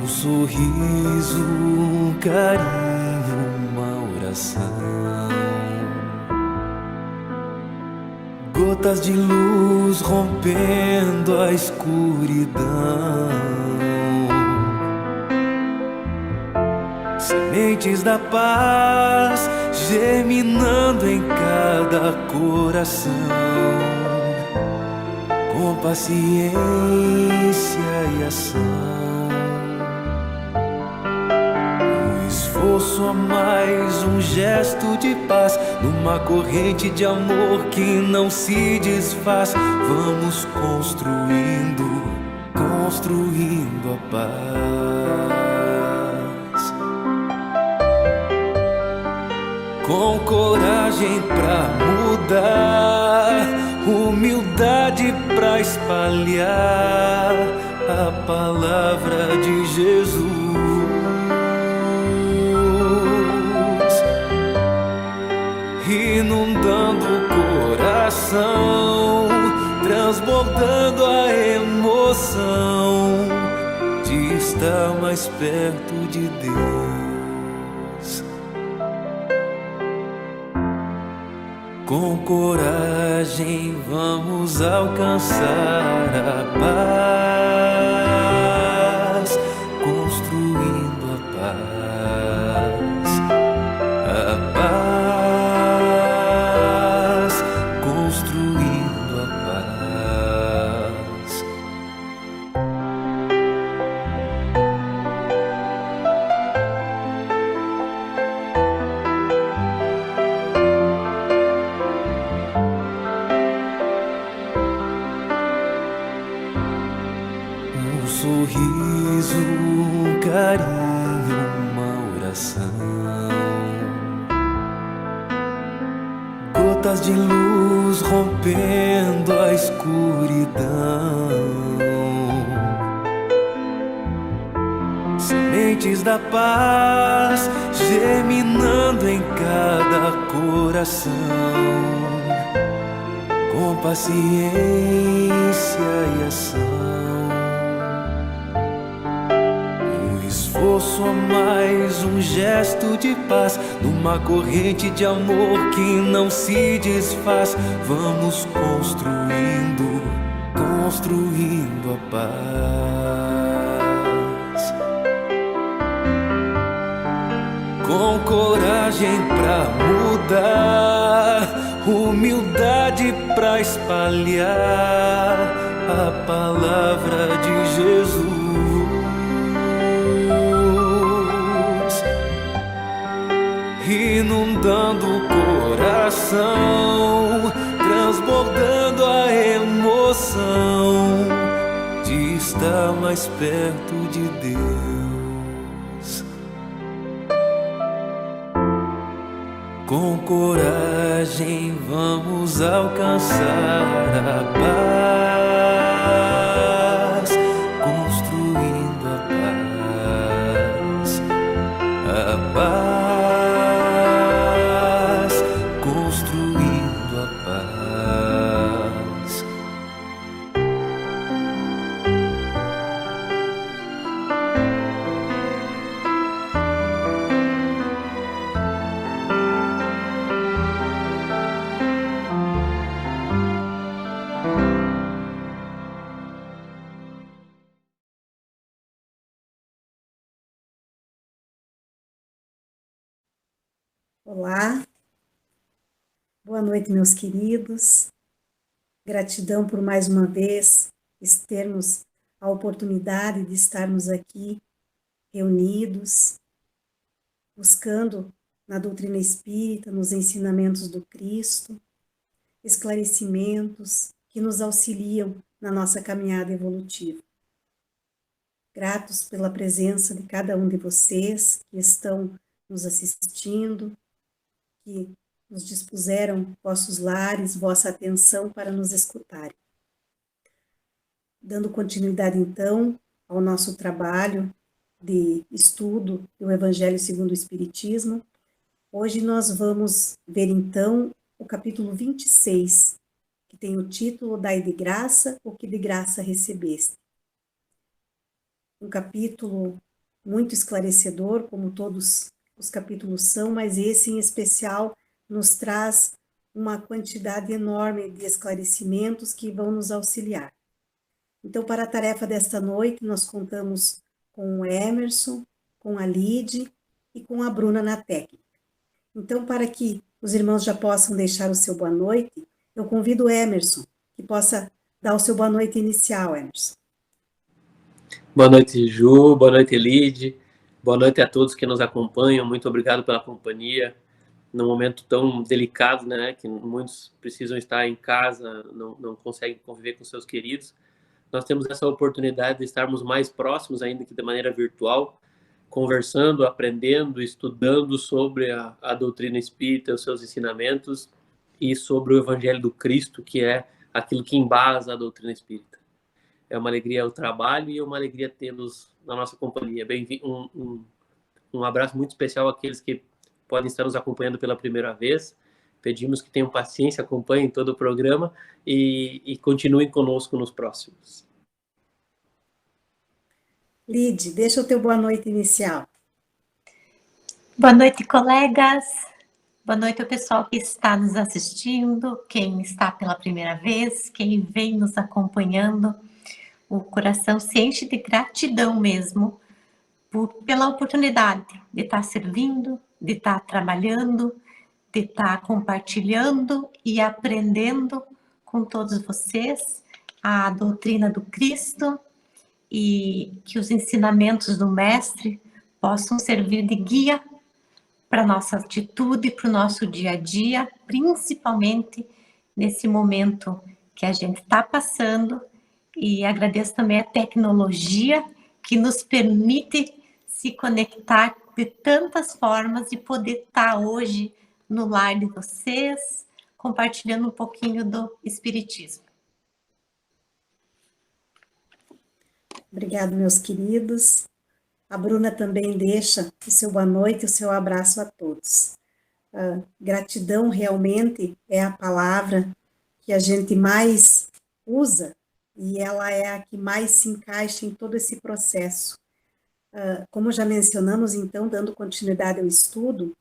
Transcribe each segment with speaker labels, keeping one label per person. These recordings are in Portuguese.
Speaker 1: sorriso, um carinho, uma oração. Gotas de luz rompendo a escuridão. Sementes da paz germinando em cada coração. Com paciência e ação. Esforço a mais, um gesto de paz, numa corrente de amor que não se desfaz. Vamos construindo, construindo a paz. Com coragem pra mudar, humildade pra espalhar a palavra de Jesus. Inundando o coração, transbordando a emoção de estar mais perto de Deus. Com coragem vamos alcançar a paz, construindo a paz, a paz, construindo a paz. Um sorriso, um carinho, uma oração. Gotas de luz rompendo a escuridão. Sementes da paz germinando em cada coração. Com paciência e ação. Esforço a mais, um gesto de paz, numa corrente de amor que não se desfaz. Vamos construindo, construindo a paz. Com coragem pra mudar, humildade pra espalhar a palavra de Jesus. Inundando o coração, transbordando a emoção de estar mais perto de Deus. Com coragem vamos alcançar a paz, construindo a paz, a paz. Construindo a paz.
Speaker 2: Olá, boa noite, meus queridos. Gratidão por mais uma vez termos a oportunidade de estarmos aqui reunidos, buscando na doutrina espírita, nos ensinamentos do Cristo, esclarecimentos que nos auxiliam na nossa caminhada evolutiva. Gratos pela presença de cada um de vocês que estão nos assistindo, que nos dispuseram vossos lares, vossa atenção para nos escutarem. Dando continuidade, então, ao nosso trabalho de estudo do Evangelho segundo o Espiritismo, hoje nós vamos ver, então, o capítulo 26, que tem o título Dai de graça o que de graça recebeste. Um capítulo muito esclarecedor, como todos os capítulos são, mas esse em especial nos traz uma quantidade enorme de esclarecimentos que vão nos auxiliar. Então, para a tarefa desta noite, nós contamos com o Emerson, com a Lide e com a Bruna na técnica. Então, para que os irmãos já possam deixar o seu boa noite, eu convido o Emerson, que possa dar o seu boa noite inicial, Emerson.
Speaker 3: Boa noite, Ju. Boa noite, Lide. Boa noite a todos que nos acompanham. Muito obrigado pela companhia. Num momento tão delicado, né, que muitos precisam estar em casa, não conseguem conviver com seus queridos. Nós temos essa oportunidade de estarmos mais próximos, ainda que de maneira virtual, conversando, aprendendo, estudando sobre a doutrina espírita, os seus ensinamentos e sobre o Evangelho do Cristo, que é aquilo que embasa a doutrina espírita. É uma alegria o trabalho e é uma alegria tê-los na nossa companhia. Um abraço muito especial àqueles que podem estar nos acompanhando pela primeira vez. Pedimos que tenham paciência, acompanhem todo o programa e continuem conosco nos próximos.
Speaker 2: Lide, deixa o teu boa noite inicial.
Speaker 4: Boa noite, colegas. Boa noite ao pessoal que está nos assistindo, quem está pela primeira vez, quem vem nos acompanhando. O coração se enche de gratidão mesmo pela oportunidade de estar servindo, de estar trabalhando, de estar compartilhando e aprendendo com todos vocês a doutrina do Cristo e que os ensinamentos do Mestre possam servir de guia para a nossa atitude, para o nosso dia a dia, principalmente nesse momento que a gente está passando. E agradeço também a tecnologia que nos permite se conectar de tantas formas e poder estar hoje no lar de vocês, compartilhando um pouquinho do Espiritismo.
Speaker 2: Obrigada, meus queridos. A Bruna também deixa o seu boa noite, o seu abraço a todos. Gratidão realmente é a palavra que a gente mais usa e ela é a que mais se encaixa em todo esse processo. Como já mencionamos, então, dando continuidade ao estudo,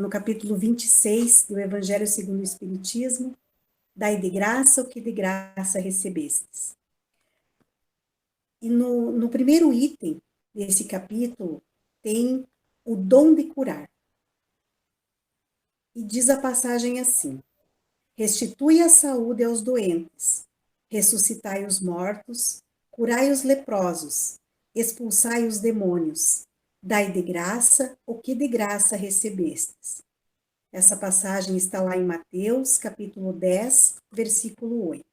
Speaker 2: no capítulo 26 do Evangelho segundo o Espiritismo, dai de graça o que de graça recebestes. E no primeiro item desse capítulo tem o dom de curar. E diz a passagem assim: restitui a saúde aos doentes, ressuscitai os mortos, curai os leprosos, expulsai os demônios, dai de graça o que de graça recebestes. Essa passagem está lá em Mateus, capítulo 10, versículo 8.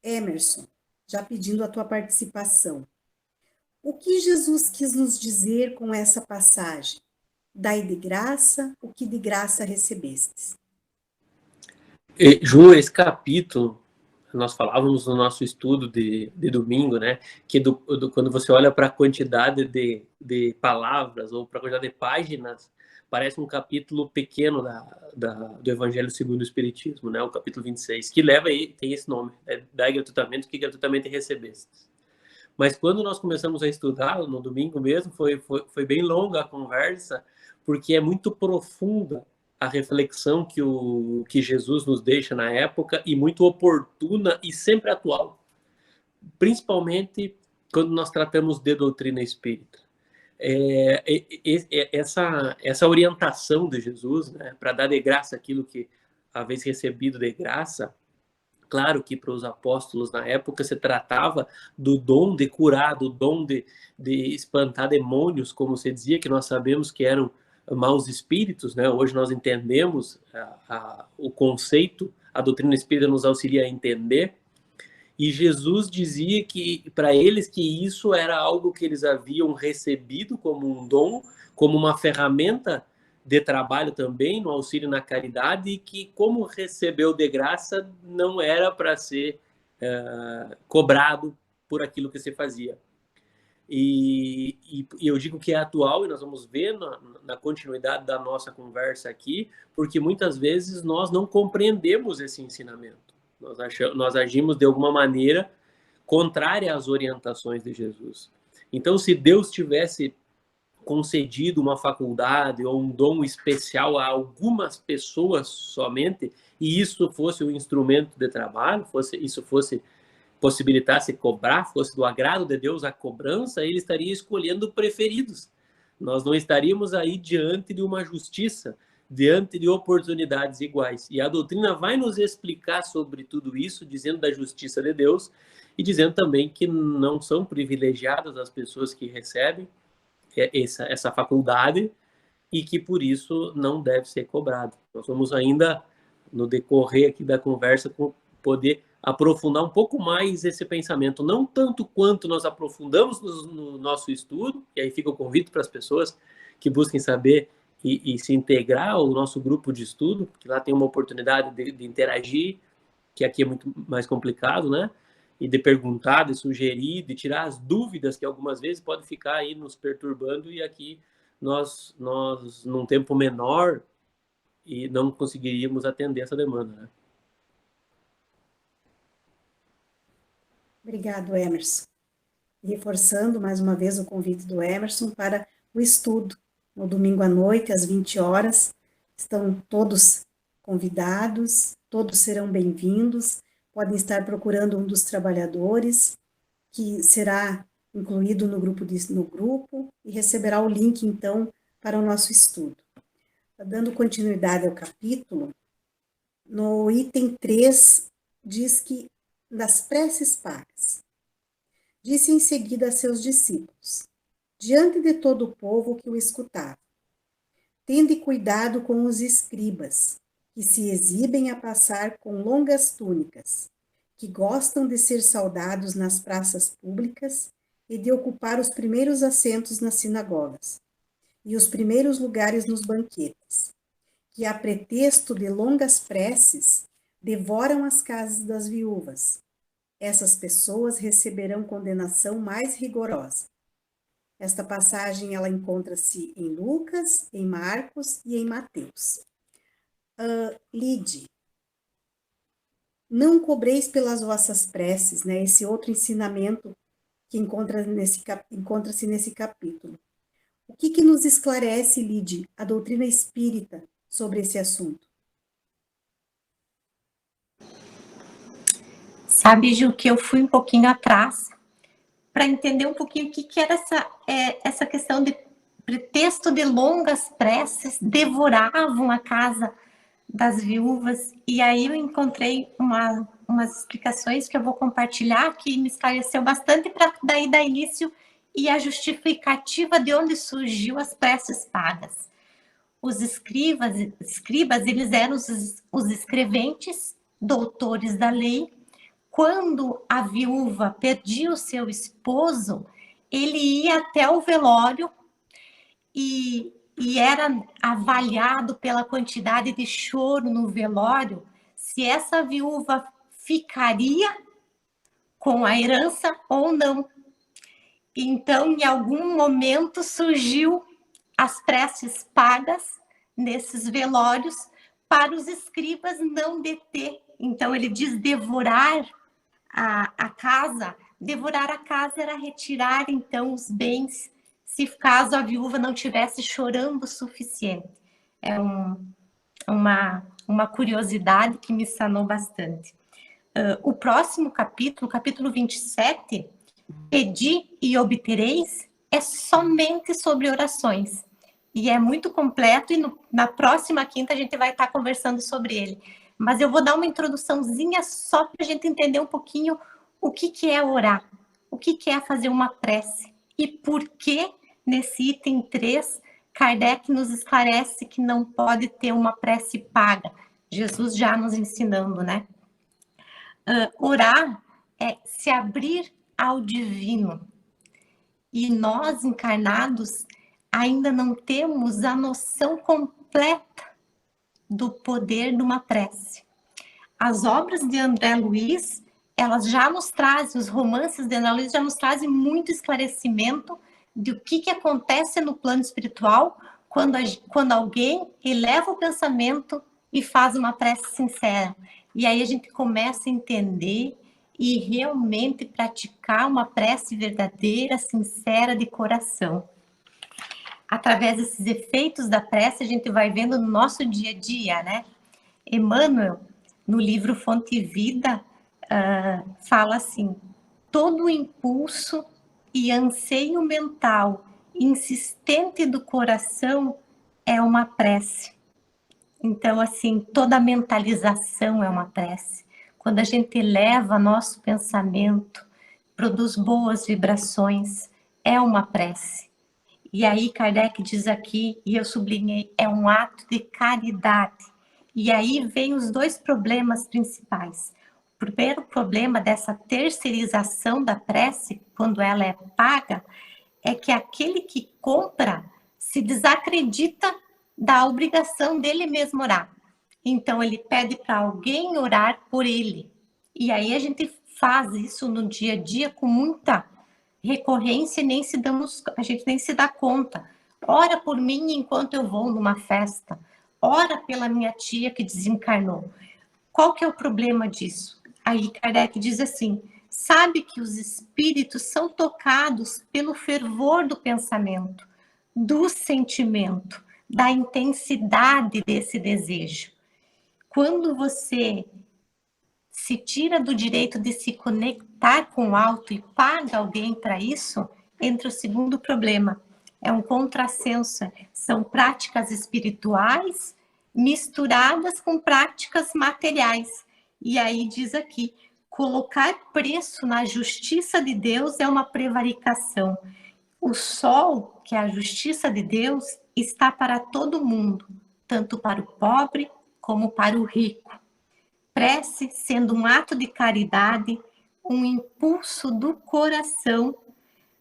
Speaker 2: Emerson, já pedindo a tua participação. O que Jesus quis nos dizer com essa passagem? Dai de graça o que de graça recebestes.
Speaker 3: Ju, esse capítulo, nós falávamos no nosso estudo de domingo, né, que quando você olha para a quantidade de palavras ou para a quantidade de páginas, parece um capítulo pequeno do Evangelho segundo o Espiritismo, né, o capítulo 26, que tem esse nome, dai gratuitamente o que gratuitamente recebestes. Mas quando nós começamos a estudar, no domingo mesmo, foi bem longa a conversa, porque é muito profunda a reflexão que Jesus nos deixa na época e muito oportuna e sempre atual. Principalmente quando nós tratamos de doutrina espírita. Essa orientação de Jesus, né, para dar de graça aquilo que, a vez recebido de graça, claro que para os apóstolos na época se tratava do dom de curar, do dom de espantar demônios, como se dizia, que nós sabemos que eram maus espíritos, né? Hoje nós entendemos o conceito, a doutrina espírita nos auxilia a entender, e Jesus dizia que para eles que isso era algo que eles haviam recebido como um dom, como uma ferramenta de trabalho também, no auxílio na caridade, e que como recebeu de graça, não era para ser cobrado por aquilo que se fazia. E eu digo que é atual, e nós vamos ver na continuidade da nossa conversa aqui, porque muitas vezes nós não compreendemos esse ensinamento. Nós agimos de alguma maneira contrária às orientações de Jesus. Então, se Deus tivesse concedido uma faculdade ou um dom especial a algumas pessoas somente, e isso fosse um instrumento de trabalho, possibilitasse cobrar, fosse do agrado de Deus a cobrança, ele estaria escolhendo preferidos. Nós não estaríamos aí diante de uma justiça, diante de oportunidades iguais. E a doutrina vai nos explicar sobre tudo isso, dizendo da justiça de Deus e dizendo também que não são privilegiadas as pessoas que recebem essa faculdade e que por isso não deve ser cobrado. Nós vamos ainda, no decorrer aqui da conversa, poder aprofundar um pouco mais esse pensamento, não tanto quanto nós aprofundamos no nosso estudo, e aí fica o convite para as pessoas que busquem saber e se integrar ao nosso grupo de estudo, porque lá tem uma oportunidade de interagir, que aqui é muito mais complicado, né? E de perguntar, de sugerir, de tirar as dúvidas que algumas vezes podem ficar aí nos perturbando, e aqui nós num tempo menor, e não conseguiríamos atender essa demanda, né?
Speaker 2: Obrigado, Emerson. Reforçando mais uma vez o convite do Emerson para o estudo. No domingo à noite, às 20 horas, estão todos convidados, todos serão bem-vindos, podem estar procurando um dos trabalhadores, que será incluído no grupo e receberá o link, então, para o nosso estudo. Dando continuidade ao capítulo, no item 3, diz que das preces pagas. Disse em seguida a seus discípulos, diante de todo o povo que o escutava, tende cuidado com os escribas, que se exibem a passar com longas túnicas, que gostam de ser saudados nas praças públicas e de ocupar os primeiros assentos nas sinagogas e os primeiros lugares nos banquetes, que a pretexto de longas preces devoram as casas das viúvas. Essas pessoas receberão condenação mais rigorosa. Esta passagem ela encontra-se em Lucas, em Marcos e em Mateus. Lide, não cobreis pelas vossas preces, né? Esse outro ensinamento que encontra-se nesse capítulo. O que nos esclarece, Lide, a doutrina espírita sobre esse assunto?
Speaker 4: Sabe, Ju, que eu fui um pouquinho atrás para entender um pouquinho o que era essa questão de pretexto de longas preces devoravam a casa das viúvas, e aí eu encontrei umas explicações que eu vou compartilhar que me esclareceu bastante para daí dar início e a justificativa de onde surgiu as preces pagas. Os escribas eles eram os escreventes, doutores da lei. Quando a viúva perdia o seu esposo, ele ia até o velório e era avaliado pela quantidade de choro no velório, se essa viúva ficaria com a herança ou não. Então, em algum momento, surgiu as preces pagas nesses velórios para os escribas não deter. Então, ele diz devorar a casa. Devorar a casa era retirar, então, os bens, se caso a viúva não tivesse chorando o suficiente. É uma curiosidade que me sanou bastante. O próximo capítulo, capítulo 27, Pedi e obtereis, é somente sobre orações. E é muito completo, e na próxima quinta a gente vai estar conversando sobre ele. Mas eu vou dar uma introduçãozinha só para a gente entender um pouquinho o que é orar, o que é fazer uma prece, e por que, nesse item 3, Kardec nos esclarece que não pode ter uma prece paga. Jesus já nos ensinando, né? Orar é se abrir ao divino. E nós, encarnados, ainda não temos a noção completa do poder de uma prece. As obras de André Luiz, elas já nos trazem, os romances de André Luiz já nos trazem muito esclarecimento do que acontece no plano espiritual quando alguém eleva o pensamento e faz uma prece sincera. E aí a gente começa a entender e realmente praticar uma prece verdadeira, sincera, de coração. Através desses efeitos da prece, a gente vai vendo no nosso dia a dia, né? Emmanuel, no livro Fonte e Vida, fala assim: todo impulso e anseio mental insistente do coração é uma prece. Então, assim, toda mentalização é uma prece. Quando a gente eleva nosso pensamento, produz boas vibrações, é uma prece. E aí Kardec diz aqui, e eu sublinhei, é um ato de caridade. E aí vem os dois problemas principais. O primeiro problema dessa terceirização da prece, quando ela é paga, é que aquele que compra se desacredita da obrigação dele mesmo orar. Então ele pede para alguém orar por ele. E aí a gente faz isso no dia a dia com muita recorrência e a gente nem se dá conta. Ora por mim enquanto eu vou numa festa. Ora pela minha tia que desencarnou. Qual que é o problema disso? Aí Kardec diz assim: sabe que os espíritos são tocados pelo fervor do pensamento, do sentimento, da intensidade desse desejo. Quando você se tira do direito de se conectar com o alto e paga alguém para isso, entra o segundo problema. É um contrassenso. São práticas espirituais misturadas com práticas materiais. E aí diz aqui, colocar preço na justiça de Deus é uma prevaricação. O sol, que é a justiça de Deus, está para todo mundo, tanto para o pobre como para o rico. Prece, sendo um ato de caridade, um impulso do coração,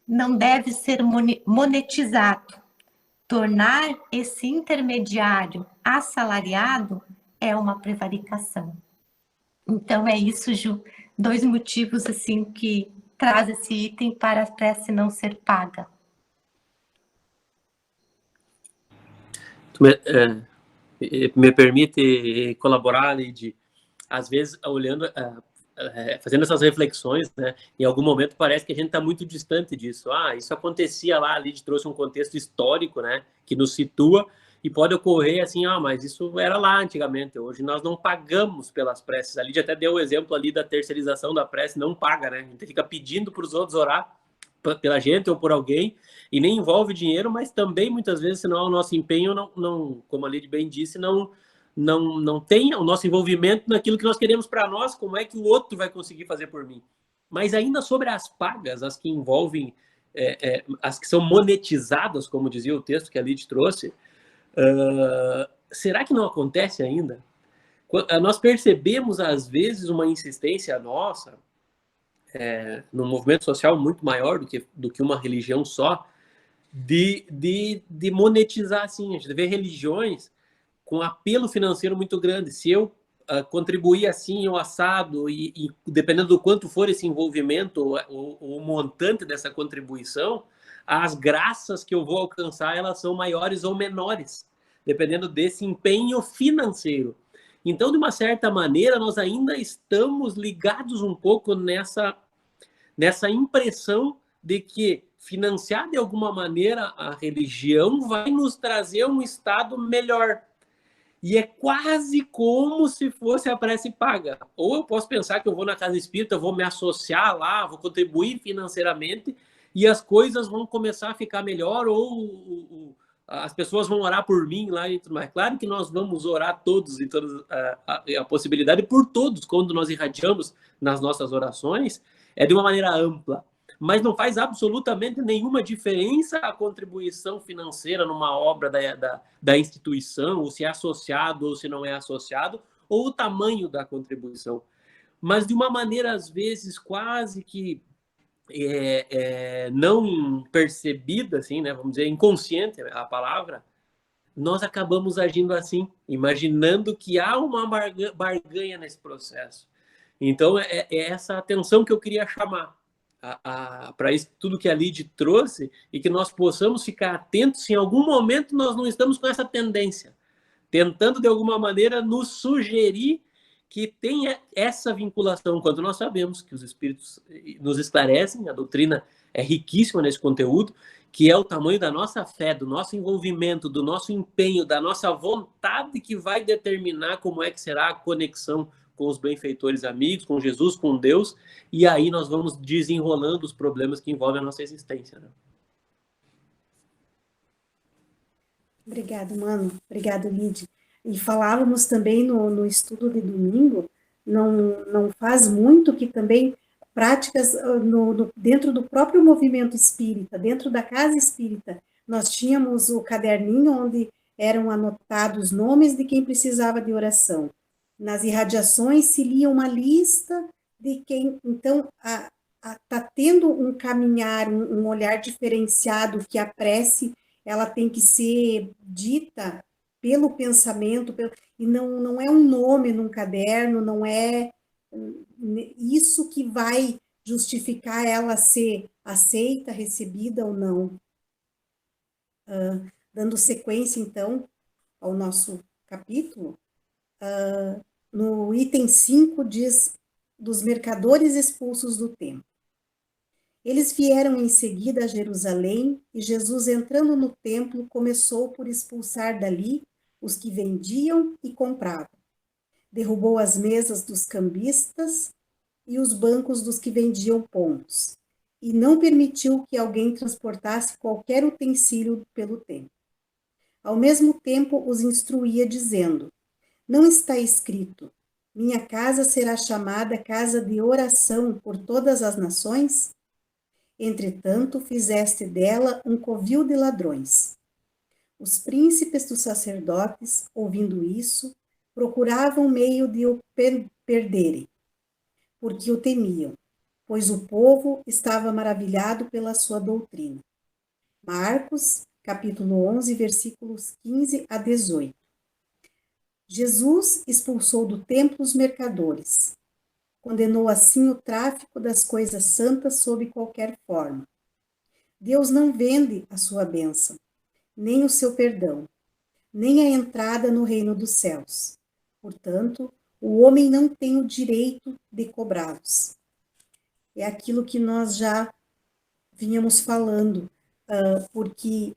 Speaker 4: não deve ser monetizado. Tornar esse intermediário assalariado é uma prevaricação. Então é isso, Ju, 2 motivos assim que traz esse item para a prece não ser paga.
Speaker 3: Me permite colaborar, Lid, às vezes olhando, fazendo essas reflexões, né? Em algum momento parece que a gente está muito distante disso. Isso acontecia lá, a Lid trouxe um contexto histórico, né? Que nos situa. E pode ocorrer assim, mas isso era lá antigamente, hoje nós não pagamos pelas preces. A Lídia até deu o exemplo ali da terceirização da prece, não paga, né? A gente fica pedindo para os outros orar pela gente ou por alguém, e nem envolve dinheiro, mas também muitas vezes, se não é o nosso empenho, não, como a Lídia bem disse, não tem o nosso envolvimento naquilo que nós queremos para nós, como é que o outro vai conseguir fazer por mim. Mas ainda sobre as pagas, as que envolvem, as que são monetizadas, como dizia o texto que a Lídia trouxe, será que não acontece ainda? Nós percebemos, às vezes, uma insistência nossa num movimento social muito maior do que uma religião só, de monetizar, assim. A gente vê religiões com apelo financeiro muito grande. Se eu contribuir assim, ou assado, e dependendo do quanto for esse envolvimento, o montante dessa contribuição, as graças que eu vou alcançar, elas são maiores ou menores, dependendo desse empenho financeiro. Então, de uma certa maneira, nós ainda estamos ligados um pouco nessa impressão de que financiar de alguma maneira a religião vai nos trazer um estado melhor. E é quase como se fosse a prece paga. Ou eu posso pensar que eu vou na casa espírita, vou me associar lá, vou contribuir financeiramente, e as coisas vão começar a ficar melhor, ou as pessoas vão orar por mim lá e tudo mais. Claro que nós vamos orar todos, em toda a possibilidade, por todos, quando nós irradiamos nas nossas orações, é de uma maneira ampla. Mas não faz absolutamente nenhuma diferença a contribuição financeira numa obra da instituição, ou se é associado ou se não é associado, ou o tamanho da contribuição. Mas de uma maneira, às vezes, quase que não percebida, assim, né, vamos dizer, inconsciente a palavra, nós acabamos agindo assim, imaginando que há uma barganha nesse processo. Então, é essa atenção que eu queria chamar para isso tudo que a Lid trouxe, e que nós possamos ficar atentos se em algum momento nós não estamos com essa tendência, tentando de alguma maneira nos sugerir que tem essa vinculação, quando nós sabemos que os Espíritos nos esclarecem, a doutrina é riquíssima nesse conteúdo, que é o tamanho da nossa fé, do nosso envolvimento, do nosso empenho, da nossa vontade que vai determinar como é que será a conexão com os benfeitores amigos, com Jesus, com Deus, e aí nós vamos desenrolando os problemas que envolvem a nossa existência, né?
Speaker 2: Obrigado, mano. Obrigado, Lid. E falávamos também no estudo de domingo, não faz muito, que também práticas dentro do próprio movimento espírita, dentro da casa espírita, nós tínhamos o caderninho onde eram anotados nomes de quem precisava de oração. Nas irradiações se lia uma lista de quem, então, está tendo um caminhar, um olhar diferenciado, que a prece ela tem que ser dita pelo pensamento, e não é um nome num caderno, não é isso que vai justificar ela ser aceita, recebida ou não. Dando sequência, então, ao nosso capítulo, no item 5 diz dos mercadores expulsos do templo. Eles vieram em seguida a Jerusalém, e Jesus, entrando no templo, começou por expulsar dali os que vendiam e compravam. Derrubou as mesas dos cambistas e os bancos dos que vendiam pombos, e não permitiu que alguém transportasse qualquer utensílio pelo templo. Ao mesmo tempo os instruía, dizendo: não está escrito: minha casa será chamada casa de oração por todas as nações? Entretanto, fizeste dela um covil de ladrões. Os príncipes dos sacerdotes, ouvindo isso, procuravam meio de o perderem, porque o temiam, pois o povo estava maravilhado pela sua doutrina. Marcos, capítulo 11, versículos 15 a 18. Jesus expulsou do templo os mercadores. Condenou assim o tráfico das coisas santas sob qualquer forma. Deus não vende a sua bênção, nem o seu perdão, nem a entrada no reino dos céus. Portanto, o homem não tem o direito de cobrá-los. É aquilo que nós já vínhamos falando, porque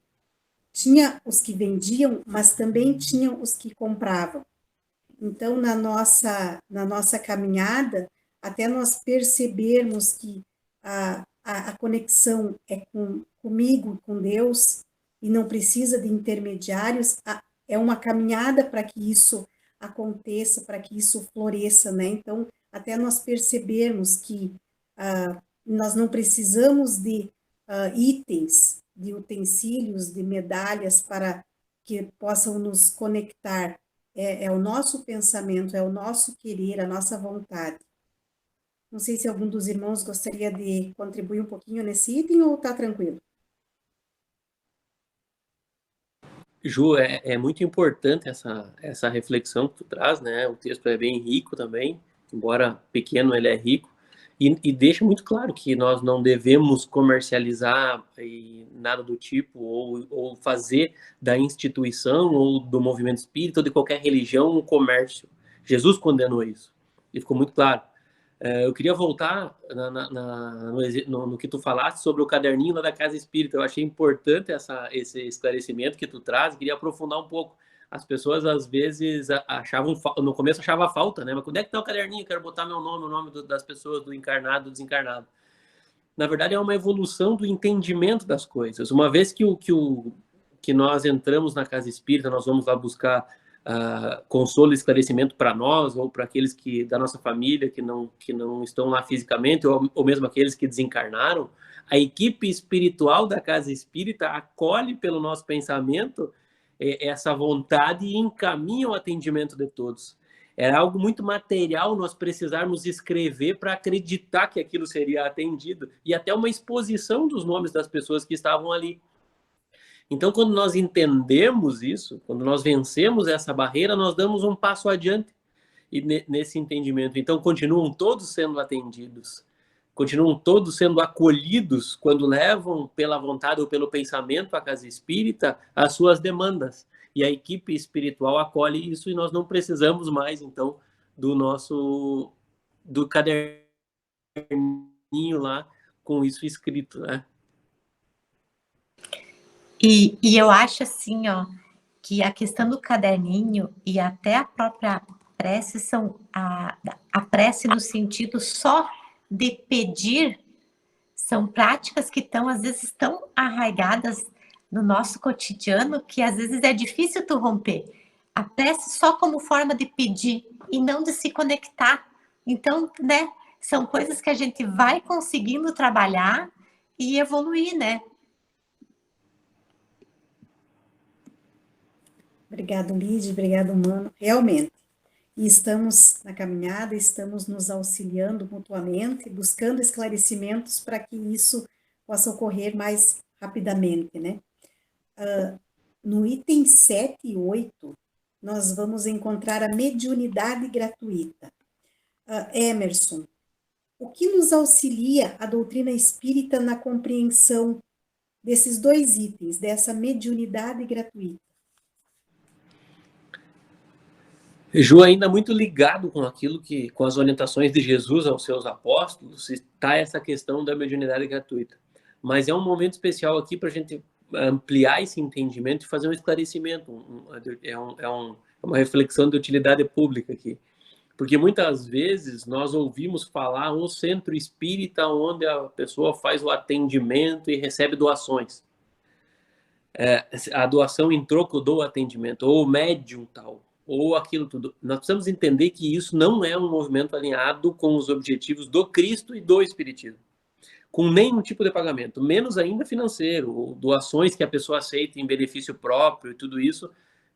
Speaker 2: tinha os que vendiam, mas também tinham os que compravam. Então, na nossa caminhada, até nós percebermos que a conexão é comigo, com Deus, e não precisa de intermediários, é uma caminhada para que isso aconteça, para que isso floresça, né? Então, até nós percebermos que nós não precisamos de itens, de utensílios, de medalhas para que possam nos conectar. É o nosso pensamento, é o nosso querer, a nossa vontade. Não sei se algum dos irmãos gostaria de contribuir um pouquinho nesse item ou está tranquilo?
Speaker 3: Ju, é muito importante essa reflexão que tu traz, né? O texto é bem rico também, embora pequeno, ele é rico, e deixa muito claro que nós não devemos comercializar e nada do tipo, ou fazer da instituição ou do movimento espírita ou de qualquer religião um comércio. Jesus condenou isso, e ficou muito claro. Eu queria voltar no que tu falaste sobre o caderninho lá da Casa Espírita. Eu achei importante esse esclarecimento que tu traz. Queria aprofundar um pouco. As pessoas, às vezes, no começo achava falta, né? Mas quando é que tá o caderninho? Quero botar meu nome, o nome das pessoas, do encarnado, do desencarnado. Na verdade, é uma evolução do entendimento das coisas. Uma vez que nós entramos na Casa Espírita, nós vamos lá buscar consolo e esclarecimento para nós ou para aqueles da nossa família que não estão lá fisicamente, ou mesmo aqueles que desencarnaram. A equipe espiritual da Casa Espírita acolhe pelo nosso pensamento essa vontade e encaminha o atendimento de todos. Era algo muito material nós precisarmos escrever para acreditar que aquilo seria atendido, e até uma exposição dos nomes das pessoas que estavam ali. Então, quando nós entendemos isso, quando nós vencemos essa barreira, nós damos um passo adiante nesse entendimento. Então, continuam todos sendo atendidos, continuam todos sendo acolhidos quando levam pela vontade ou pelo pensamento à Casa Espírita as suas demandas. E a equipe espiritual acolhe isso, e nós não precisamos mais, então, do caderninho lá com isso escrito, né?
Speaker 4: E eu acho assim, ó, que a questão do caderninho e até a própria prece são a prece no sentido só de pedir, são práticas que estão, às vezes, tão arraigadas no nosso cotidiano que às vezes é difícil tu romper. A prece só como forma de pedir e não de se conectar. Então, né, são coisas que a gente vai conseguindo trabalhar e evoluir, né?
Speaker 2: Obrigado, Lídia, obrigado, Mano. Realmente, e estamos na caminhada, estamos nos auxiliando mutuamente, buscando esclarecimentos para que isso possa ocorrer mais rapidamente, né? No item 7 e 8, nós vamos encontrar a mediunidade gratuita. Emerson, o que nos auxilia a doutrina espírita na compreensão desses dois itens, dessa mediunidade gratuita?
Speaker 3: Ju, ainda muito ligado com aquilo que, com as orientações de Jesus aos seus apóstolos, está essa questão da mediunidade gratuita. Mas é um momento especial aqui para a gente ampliar esse entendimento e fazer um esclarecimento. É uma reflexão de utilidade pública aqui. Porque muitas vezes nós ouvimos falar um centro espírita onde a pessoa faz o atendimento e recebe doações. A doação em troco do atendimento, ou médium tal, ou aquilo tudo. Nós precisamos entender que isso não é um movimento alinhado com os objetivos do Cristo e do Espiritismo, com nenhum tipo de pagamento, menos ainda financeiro, ou doações que a pessoa aceita em benefício próprio e tudo isso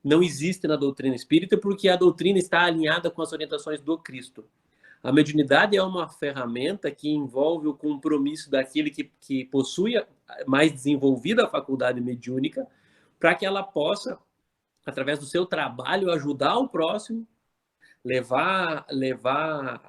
Speaker 3: não existe na doutrina espírita, porque a doutrina está alinhada com as orientações do Cristo. A mediunidade é uma ferramenta que envolve o compromisso daquele que possui mais desenvolvida a faculdade mediúnica, para que ela possa, através do seu trabalho, ajudar o próximo, levar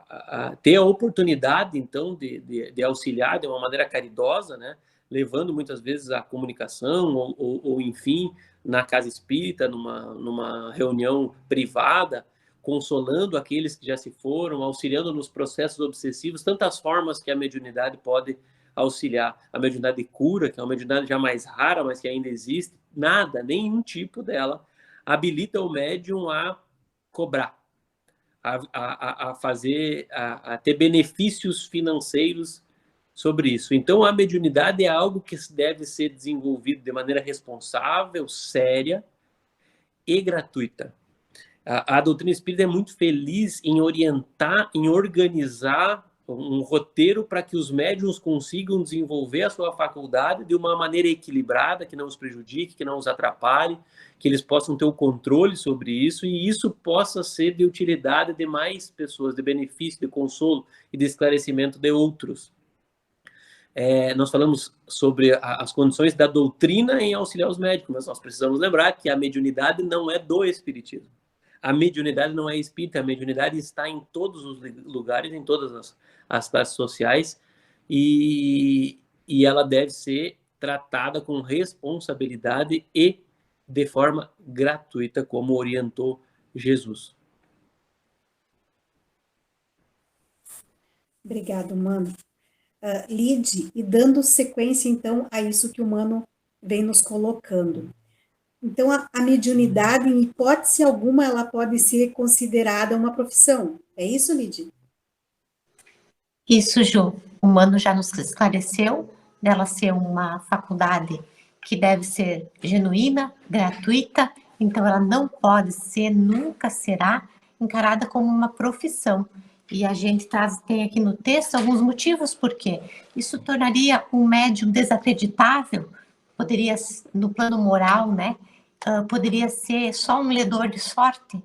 Speaker 3: a ter a oportunidade, então, de auxiliar de uma maneira caridosa, né? Levando muitas vezes a comunicação, ou enfim, na casa espírita, numa reunião privada, consolando aqueles que já se foram, auxiliando nos processos obsessivos, tantas formas que a mediunidade pode auxiliar. A mediunidade cura, que é uma mediunidade já mais rara, mas que ainda existe, nenhum tipo dela habilita o médium a cobrar, a ter benefícios financeiros sobre isso. Então, a mediunidade é algo que deve ser desenvolvido de maneira responsável, séria e gratuita. A doutrina espírita é muito feliz em orientar, em organizar um roteiro para que os médiuns consigam desenvolver a sua faculdade de uma maneira equilibrada, que não os prejudique, que não os atrapalhe, que eles possam ter o controle sobre isso e isso possa ser de utilidade de mais pessoas, de benefício, de consolo e de esclarecimento de outros. Nós falamos sobre as condições da doutrina em auxiliar os médicos, mas nós precisamos lembrar que a mediunidade não é do espiritismo. A mediunidade não é espírita, a mediunidade está em todos os lugares, em todas as classes sociais, e ela deve ser tratada com responsabilidade e de forma gratuita, como orientou Jesus.
Speaker 2: Obrigado, Mano. Lide, e dando sequência, então, a isso que o Mano vem nos colocando. Então, a mediunidade, em hipótese alguma, ela pode ser considerada uma profissão. É isso, Lide?
Speaker 4: Isso, Ju. O Mano já nos esclareceu dela ser uma faculdade que deve ser genuína, gratuita, então ela não pode ser, nunca será encarada como uma profissão. E a gente tem aqui no texto alguns motivos por quê. Isso tornaria um médium desacreditável, poderia, no plano moral, né? Poderia ser só um ledor de sorte.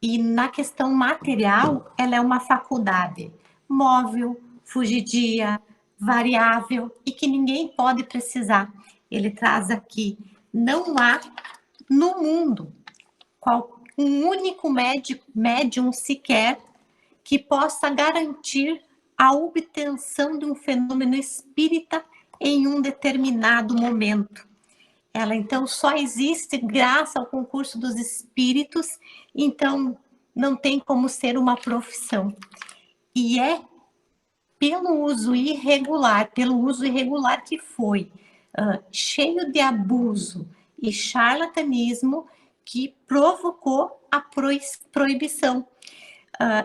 Speaker 4: E na questão material, ela é uma faculdade móvel, fugidia, variável e que ninguém pode precisar. Ele traz aqui, não há no mundo um único médium sequer que possa garantir a obtenção de um fenômeno espírita em um determinado momento. Ela, então, só existe graças ao concurso dos espíritos. Então, não tem como ser uma profissão. E é pelo uso irregular que foi, cheio de abuso e charlatanismo, que provocou a proibição.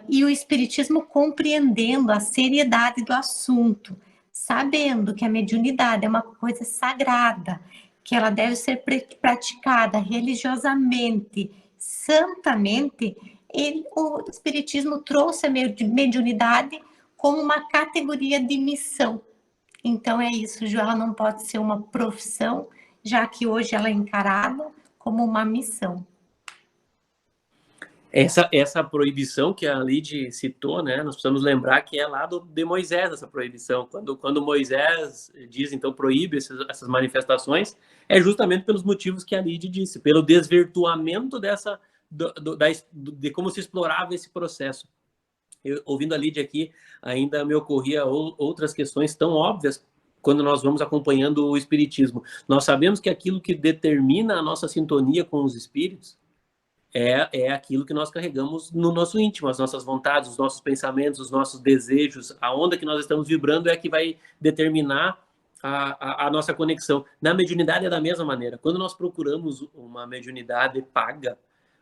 Speaker 4: E o Espiritismo, compreendendo a seriedade do assunto, sabendo que a mediunidade é uma coisa sagrada, que ela deve ser praticada religiosamente, santamente, o Espiritismo trouxe a mediunidade como uma categoria de missão. Então é isso, Ju, ela não pode ser uma profissão, já que hoje ela é encarada como uma missão.
Speaker 3: Essa proibição que a Lide citou, né, nós precisamos lembrar que é lá de Moisés essa proibição. Quando Moisés diz, então, proíbe essas manifestações, é justamente pelos motivos que a Lide disse, pelo desvirtuamento de como se explorava esse processo. Ouvindo a Lide aqui, ainda me ocorria outras questões tão óbvias quando nós vamos acompanhando o Espiritismo. Nós sabemos que aquilo que determina a nossa sintonia com os espíritos é aquilo que nós carregamos no nosso íntimo, as nossas vontades, os nossos pensamentos, os nossos desejos, a onda que nós estamos vibrando é que vai determinar a nossa conexão. Na mediunidade é da mesma maneira. Quando nós procuramos uma mediunidade paga,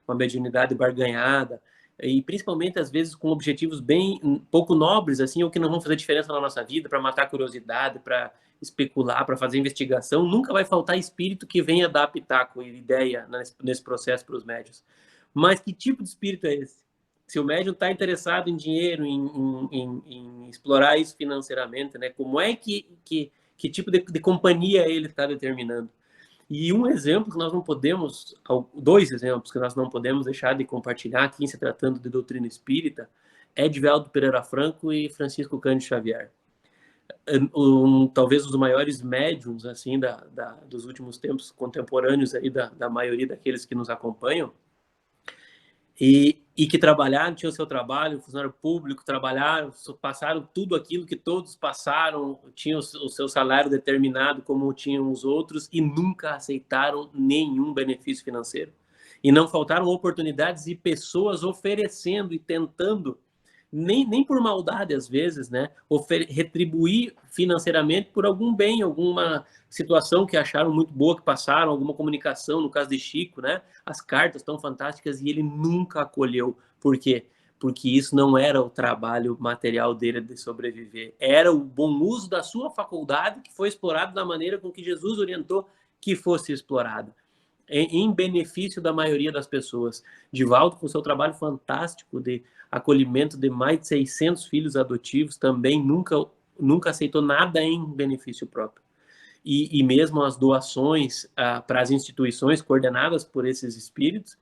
Speaker 3: uma mediunidade barganhada, e principalmente às vezes com objetivos bem pouco nobres, assim, ou que não vão fazer diferença na nossa vida, para matar a curiosidade, para especular, para fazer investigação, nunca vai faltar espírito que venha dar pitaco e ideia nesse processo para os médiuns. Mas que tipo de espírito é esse? Se o médium está interessado em dinheiro, em explorar isso financeiramente, né? Como é que tipo de companhia ele está determinando? E um exemplo que nós não podemos, dois exemplos que nós não podemos deixar de compartilhar aqui em se tratando de doutrina espírita, é Divaldo Pereira Franco e Francisco Cândido Xavier. Talvez os maiores médiums assim dos últimos tempos contemporâneos aí da maioria daqueles que nos acompanham e que trabalharam, tinham o seu trabalho, funcionário público, trabalharam, passaram tudo aquilo que todos passaram, tinham o seu salário determinado como tinham os outros e nunca aceitaram nenhum benefício financeiro. E não faltaram oportunidades e pessoas oferecendo e tentando, nem por maldade às vezes, né, retribuir financeiramente por algum bem, alguma situação que acharam muito boa que passaram, alguma comunicação, no caso de Chico, né, as cartas tão fantásticas, e ele nunca acolheu. Por quê? Porque isso não era o trabalho material dele de sobreviver, era o bom uso da sua faculdade que foi explorado da maneira com que Jesus orientou que fosse explorado, em benefício da maioria das pessoas. Divaldo, com seu trabalho fantástico de acolhimento de mais de 600 filhos adotivos, também nunca aceitou nada em benefício próprio. E mesmo as doações para as instituições coordenadas por esses espíritos,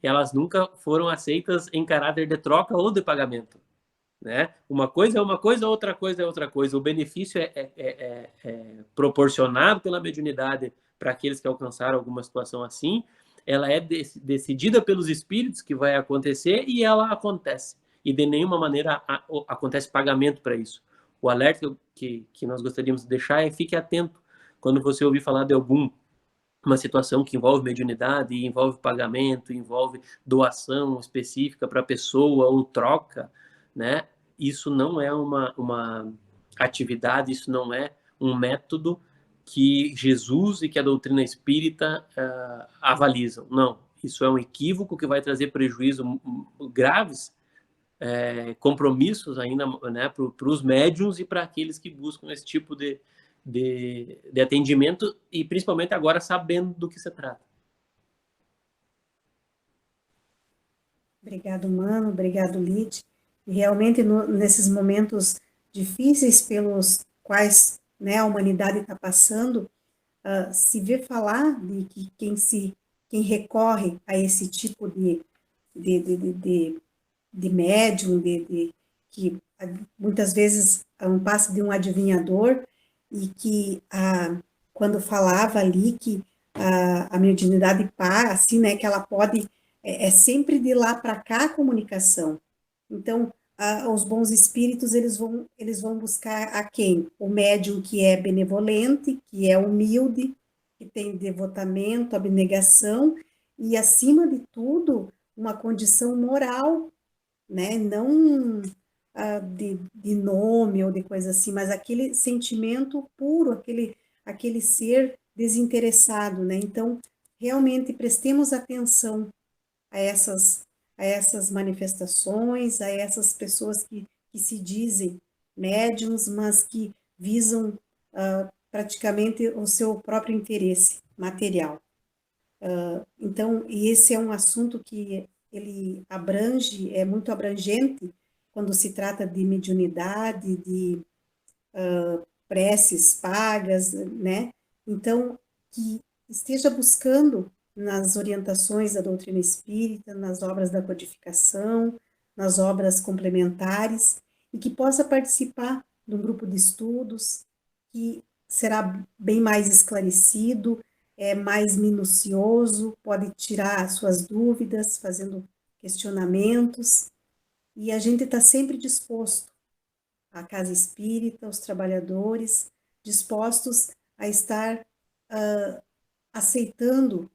Speaker 3: elas nunca foram aceitas em caráter de troca ou de pagamento, né? Uma coisa é uma coisa, outra coisa é outra coisa. O benefício é proporcionado pela mediunidade para aqueles que alcançaram alguma situação assim, ela é decidida pelos espíritos que vai acontecer e ela acontece. E de nenhuma maneira acontece pagamento para isso. O alerta que nós gostaríamos de deixar é: fique atento quando você ouvir falar de uma situação que envolve mediunidade, envolve pagamento, envolve doação específica para a pessoa ou troca, né? Isso não é uma atividade, isso não é um método que Jesus e que a doutrina espírita avalizam. Não, isso é um equívoco que vai trazer prejuízo graves, compromissos ainda, né, para os médiuns e para aqueles que buscam esse tipo de atendimento, e principalmente agora sabendo do que se trata.
Speaker 2: Obrigado, Mano, obrigado, Lide. E realmente, nesses momentos difíceis pelos quais, né, a humanidade está passando, se vê falar de que quem recorre a esse tipo de médium, que muitas vezes passa de um adivinhador, e que quando falava ali que a mediunidade assim, né, que ela pode, sempre de lá para cá a comunicação. Então, os bons espíritos, eles vão buscar a quem? O médium que é benevolente, que é humilde, que tem devotamento, abnegação, e acima de tudo, uma condição moral, né? Não de nome ou de coisa assim, mas aquele sentimento puro, aquele ser desinteressado, né? Então, realmente prestemos atenção a essas manifestações, a essas pessoas que se dizem médiums, mas que visam praticamente o seu próprio interesse material. Então, e esse é um assunto que ele abrange, é muito abrangente quando se trata de mediunidade, de preces pagas, né? Então, que esteja buscando nas orientações da doutrina espírita, nas obras da codificação, nas obras complementares, e que possa participar de um grupo de estudos que será bem mais esclarecido, mais minucioso, pode tirar suas dúvidas, fazendo questionamentos, e a gente está sempre disposto, a casa espírita, os trabalhadores, dispostos a estar aceitando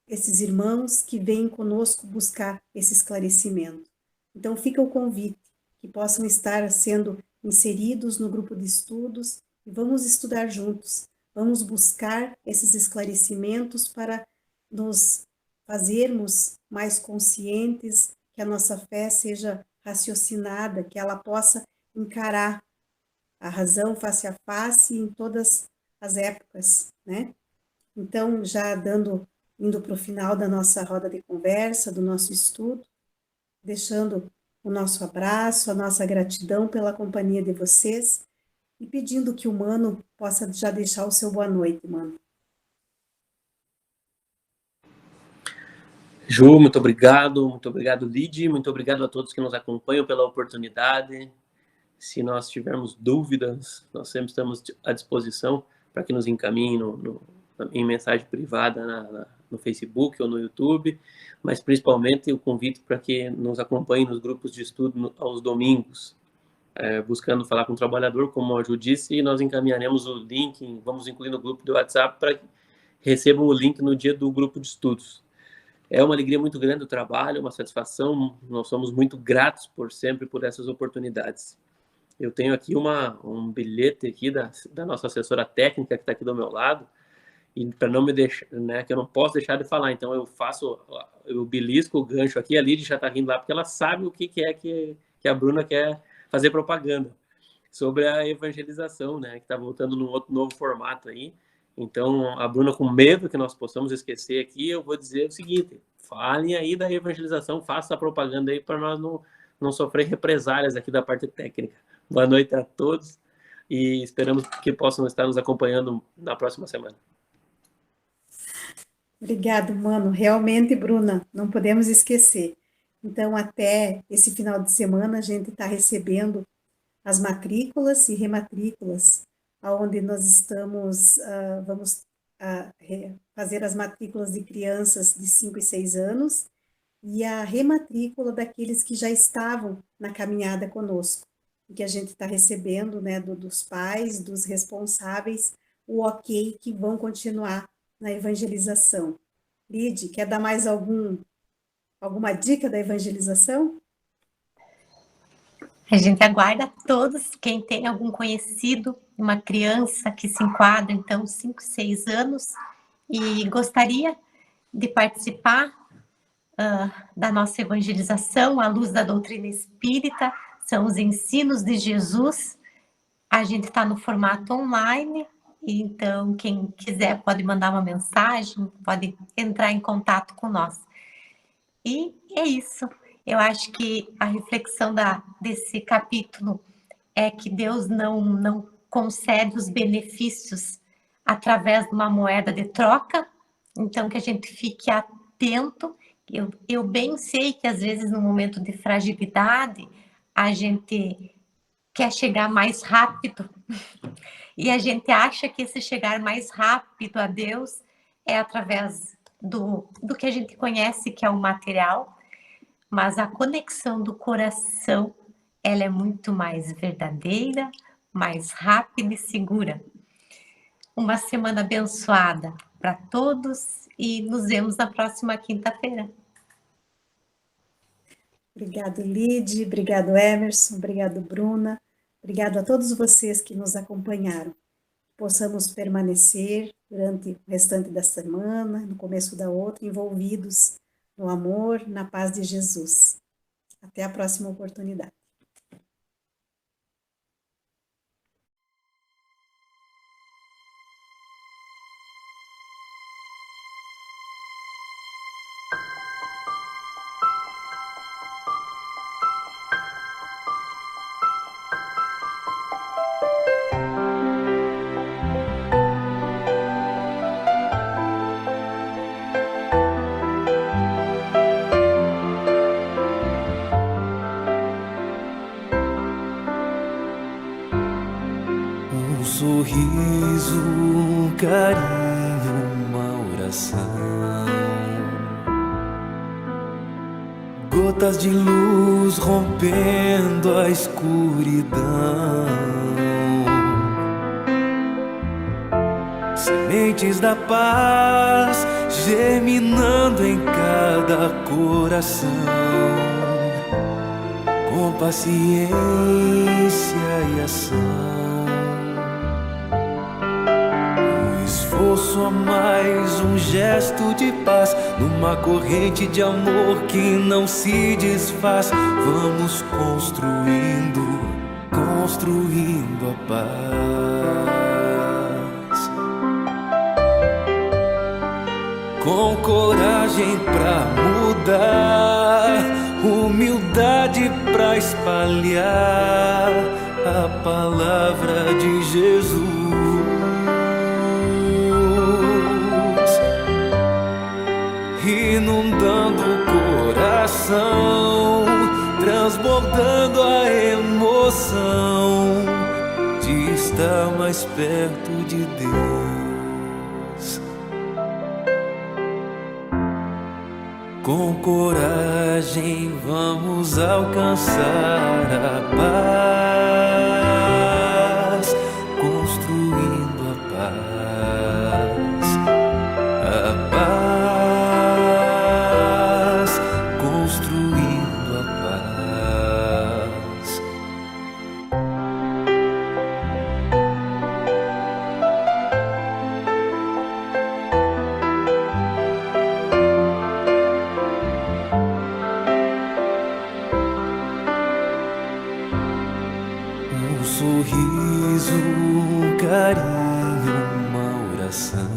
Speaker 2: esses irmãos que vêm conosco buscar esse esclarecimento. Então fica o convite, que possam estar sendo inseridos no grupo de estudos e vamos estudar juntos, vamos buscar esses esclarecimentos para nos fazermos mais conscientes, que a nossa fé seja raciocinada, que ela possa encarar a razão face a face em todas as épocas, né? Então, já indo para o final da nossa roda de conversa, do nosso estudo, deixando o nosso abraço, a nossa gratidão pela companhia de vocês e pedindo que o Mano possa já deixar o seu boa noite, Mano.
Speaker 3: Ju, muito obrigado, Lide, muito obrigado a todos que nos acompanham pela oportunidade. Se nós tivermos dúvidas, nós sempre estamos à disposição para que nos encaminhem em mensagem privada no Facebook ou no YouTube, mas principalmente o convite para que nos acompanhem nos grupos de estudo aos domingos, buscando falar com o trabalhador, como a Ju disse, e nós encaminharemos o link, vamos incluir no grupo do WhatsApp para que recebam o link no dia do grupo de estudos. É uma alegria muito grande o trabalho, uma satisfação, nós somos muito gratos por essas oportunidades. Eu tenho aqui um bilhete aqui da nossa assessora técnica que está aqui do meu lado, e para não me deixar, né, que eu não posso deixar de falar, então eu belisco o gancho aqui, a Lídia já está rindo lá, porque ela sabe o que é que a Bruna quer fazer propaganda, sobre a evangelização, né, que está voltando num outro novo formato aí. Então, a Bruna, com medo que nós possamos esquecer aqui, eu vou dizer o seguinte: falem aí da evangelização, faça a propaganda aí para nós não sofrer represálias aqui da parte técnica. Boa noite a todos e esperamos que possam estar nos acompanhando na próxima semana.
Speaker 2: Obrigado, Mano. Realmente, Bruna, não podemos esquecer. Então, até esse final de semana, a gente está recebendo as matrículas e rematrículas, onde nós estamos, vamos fazer as matrículas de crianças de 5 e 6 anos e a rematrícula daqueles que já estavam na caminhada conosco, e que a gente está recebendo, né, dos pais, dos responsáveis, o ok que vão continuar na evangelização. Lide, quer dar mais alguma dica da evangelização?
Speaker 4: A gente aguarda todos, quem tem algum conhecido, uma criança que se enquadra, então, 5, 6 anos, e gostaria de participar da nossa evangelização à luz da doutrina espírita, são os ensinos de Jesus. A gente está no formato online, então quem quiser pode mandar uma mensagem, pode entrar em contato com nós. E é isso. Eu acho que a reflexão desse capítulo é que Deus não concede os benefícios através de uma moeda de troca, então que a gente fique atento. Eu bem sei que às vezes no momento de fragilidade a gente quer chegar mais rápido e a gente acha que esse chegar mais rápido a Deus é através do que a gente conhece, que é o material, mas a conexão do coração, ela é muito mais verdadeira, mais rápida e segura. Uma semana abençoada para todos e nos vemos na próxima quinta-feira.
Speaker 2: Obrigado, Lide, obrigado, Emerson, obrigado, Bruna, obrigado a todos vocês que nos acompanharam. Possamos permanecer durante o restante da semana, no começo da outra, envolvidos no amor, na paz de Jesus. Até a próxima oportunidade.
Speaker 1: Um sorriso, um carinho, uma oração. Gotas de luz rompendo a escuridão. Sementes da paz germinando em cada coração. Com paciência e ação. Esforço a mais, um gesto de paz, numa corrente de amor que não se desfaz. Vamos construindo, construindo a paz. Com coragem pra mudar, humildade pra espalhar a palavra de Jesus. Inundando o coração, transbordando a emoção de estar mais perto de Deus. Com coragem vamos alcançar a paz, construindo a paz, a paz, construindo a paz. Um sorriso, um carinho, uma oração.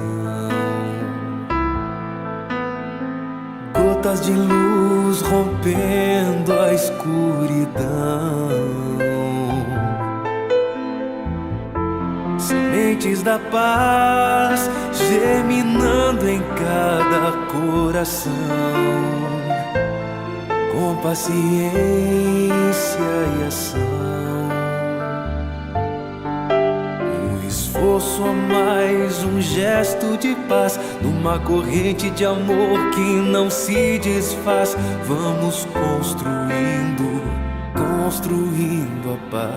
Speaker 1: Gotas de luz rompendo a escuridão. Sementes da paz germinando em cada coração. Com paciência e ação. Esforço a mais, um gesto de paz, numa corrente de amor que não se desfaz. Vamos construindo, construindo a paz.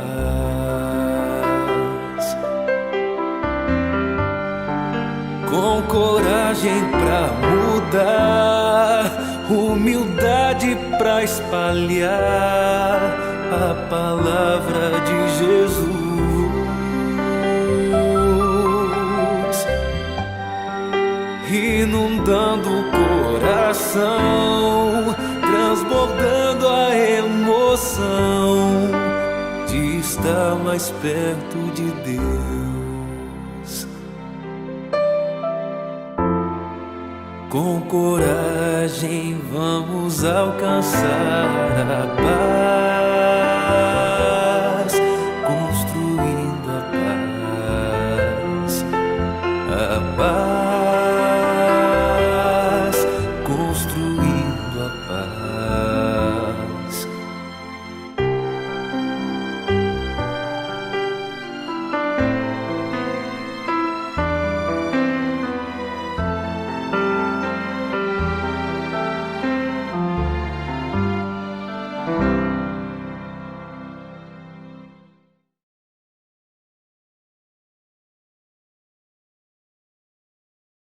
Speaker 1: Com coragem pra mudar, humildade pra espalhar a palavra de Jesus. Inundando o coração, transbordando a emoção de estar mais perto de Deus. Com coragem vamos alcançar a paz.